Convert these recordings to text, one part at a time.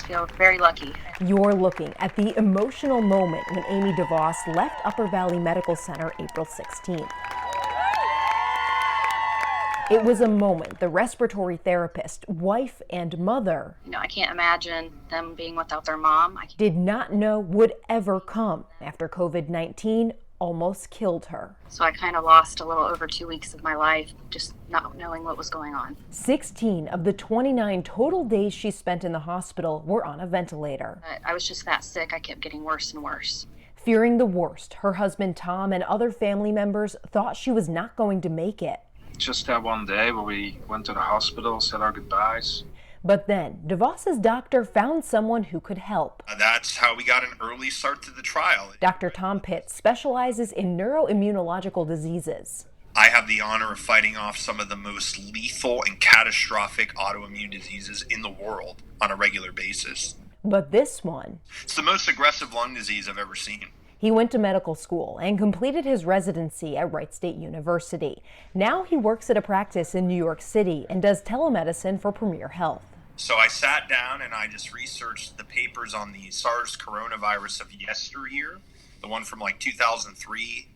feel very lucky. You're looking at the emotional moment when Amy DeVos left Upper Valley Medical Center April 16th. It was a moment the respiratory therapist, wife, and mother I can't imagine them being without their mom. did not know would ever come after COVID-19 almost killed her. So I kind of lost a little over 2 weeks of my life, just not knowing what was going on. 16 of the 29 total days she spent in the hospital were on a ventilator. I was just that sick, I kept getting worse and worse. Fearing the worst, her husband Tom and other family members thought she was not going to make it. Just that one day where we went to the hospital, said our goodbyes. But then, DeVos's doctor found someone who could help. That's how we got an early start to the trial. Dr. Tom Pitts specializes in neuroimmunological diseases. I have the honor of fighting off some of the most lethal and catastrophic autoimmune diseases in the world on a regular basis. But this one, It's the most aggressive lung disease I've ever seen. he went to medical school and completed his residency at Wright State University. Now he works at a practice in New York City and does telemedicine for Premier Health. So I sat down and I just researched the papers on the SARS coronavirus of yesteryear, the one from like 2003.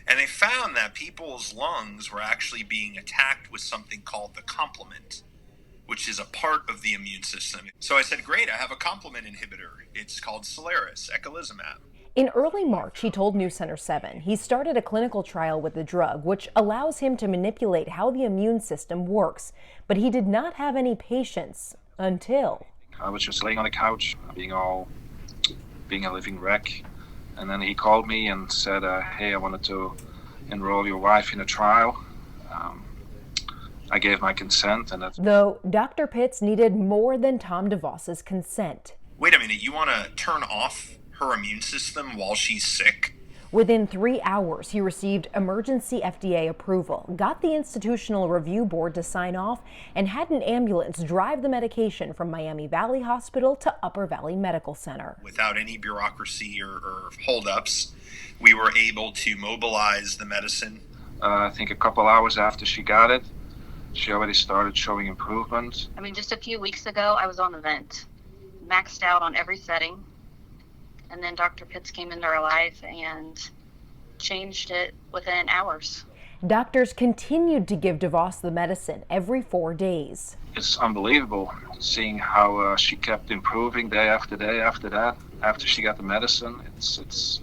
And they found that people's lungs were actually being attacked with something called the complement, which is a part of the immune system. So I said, great, I have a complement inhibitor. It's called SOLIRIS, eculizumab. In early March, he told News Center 7 he started a clinical trial with the drug, which allows him to manipulate how the immune system works. But he did not have any patience until I was just laying on the couch, being a living wreck. And then he called me and said, hey, I wanted to enroll your wife in a trial. I gave my consent, and that's... Though Dr. Pitts needed more than Tom DeVos's consent. Wait a minute, you want to turn off her immune system while she's sick? Within 3 hours, he received emergency FDA approval, got the Institutional Review Board to sign off, and had an ambulance drive the medication from Miami Valley Hospital to Upper Valley Medical Center. Without any bureaucracy or holdups, we were able to mobilize the medicine. I think a couple hours after she got it, she already started showing improvement. Just a few weeks ago, I was on the vent, maxed out on every setting. And then Dr. Pitts came into our life and changed it within hours. Doctors continued to give DeVos the medicine every 4 days. It's unbelievable seeing how she kept improving day after day after that. After she got the medicine, it's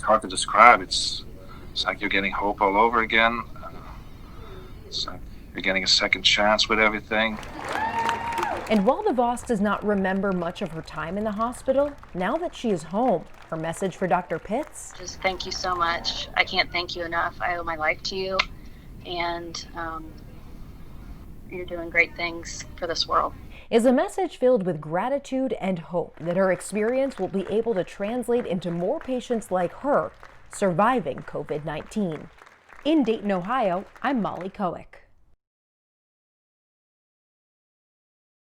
hard to describe. It's like you're getting hope all over again. It's like you're getting a second chance with everything. And while DeVos does not remember much of her time in the hospital, now that she is home, her message for Dr. Pitts? Just thank you so much. I can't thank you enough. I owe my life to you, and you're doing great things for this world. Is a message filled with gratitude and hope that her experience will be able to translate into more patients like her surviving COVID-19. In Dayton, Ohio, I'm Molly Kowick.